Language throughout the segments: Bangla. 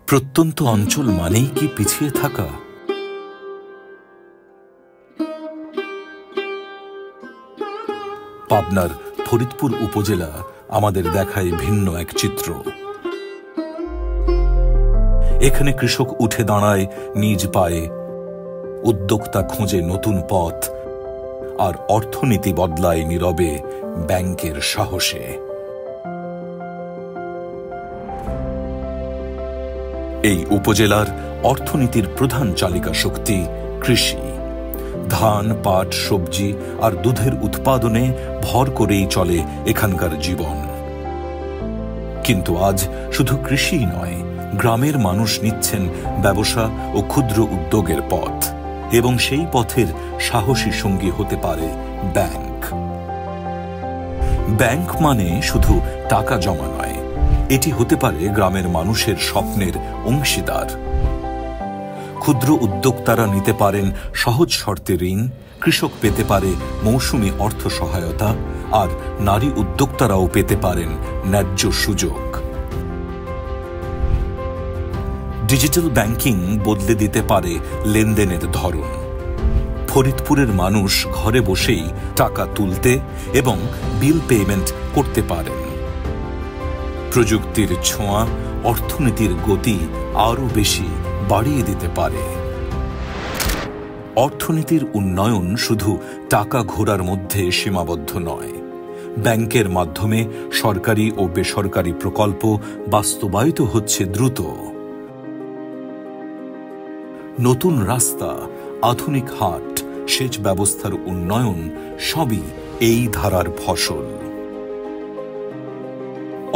প্রত্যন্ত অঞ্চল মানেই কি পিছিয়ে থাকা? পাবনার ফরিদপুর উপজেলা আমাদের দেখায় ভিন্ন এক চিত্র। এখানে কৃষক উঠে দাঁড়ায় নিজ পায়ে, উদ্যোক্তা খোঁজে নতুন পথ, আর অর্থনীতি বদলায় নীরবে ব্যাংকের সাহসে। এই উপজেলার অর্থনীতির প্রধান চালিকা শক্তি কৃষি। ধান, পাট, সবজি আর দুধের উৎপাদনে ভর করেই চলে এখানকার জীবন। কিন্তু আজ শুধু কৃষিই নয়, গ্রামের মানুষ নিচ্ছেন ব্যবসা ও ক্ষুদ্র উদ্যোগের পথ, এবং সেই পথের সাহসী সঙ্গী হতে পারে ব্যাংক। ব্যাংক মানে শুধু টাকা জমা নয়, এটি হতে পারে গ্রামের মানুষের স্বপ্নের অংশীদার। ক্ষুদ্র উদ্যোক্তারা নিতে পারেন সহজ শর্তে ঋণ, কৃষক পেতে পারে মৌসুমি অর্থ সহায়তা, আর নারী উদ্যোক্তারাও পেতে পারেন ন্যায্য সুযোগ। ডিজিটাল ব্যাংকিং বদলে দিতে পারে লেনদেনের ধরন। ফরিদপুরের মানুষ ঘরে বসেই টাকা তুলতে এবং বিল পেমেন্ট করতে পারেন। প্রযুক্তির ছোঁয়া অর্থনীতির গতি আরও বেশি বাড়িয়ে দিতে পারে। অর্থনীতির উন্নয়ন শুধু টাকা ঘোরার মধ্যে সীমাবদ্ধ নয়। ব্যাংকের মাধ্যমে সরকারি ও বেসরকারি প্রকল্প বাস্তবায়িত হচ্ছে দ্রুত। নতুন রাস্তা, আধুনিক হাট, সেচ ব্যবস্থার উন্নয়ন সবই এই ধারার ফসল।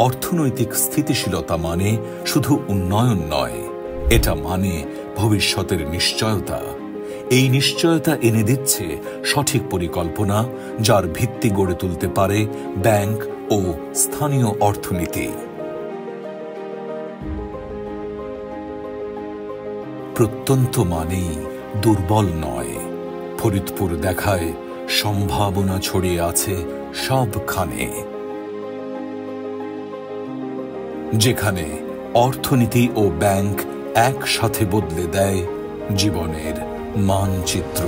অর্থনৈতিক স্থিতিশীলতা মানে শুধু উন্নয়ন নয়, এটা মানে ভবিষ্যতের নিশ্চয়তা। এই নিশ্চয়তা এনে দিচ্ছে সঠিক পরিকল্পনা, যার ভিত্তি গড়ে তুলতে পারে ব্যাংক ও স্থানীয় অর্থনীতি। প্রত্যন্ত মানেই দুর্বল নয়। ফরিদপুর দেখায় সম্ভাবনা ছড়িয়ে আছে সবখানে, যেখানে অর্থনীতি ও ব্যাংক একসাথে বদলে দেয় জীবনের মানচিত্র।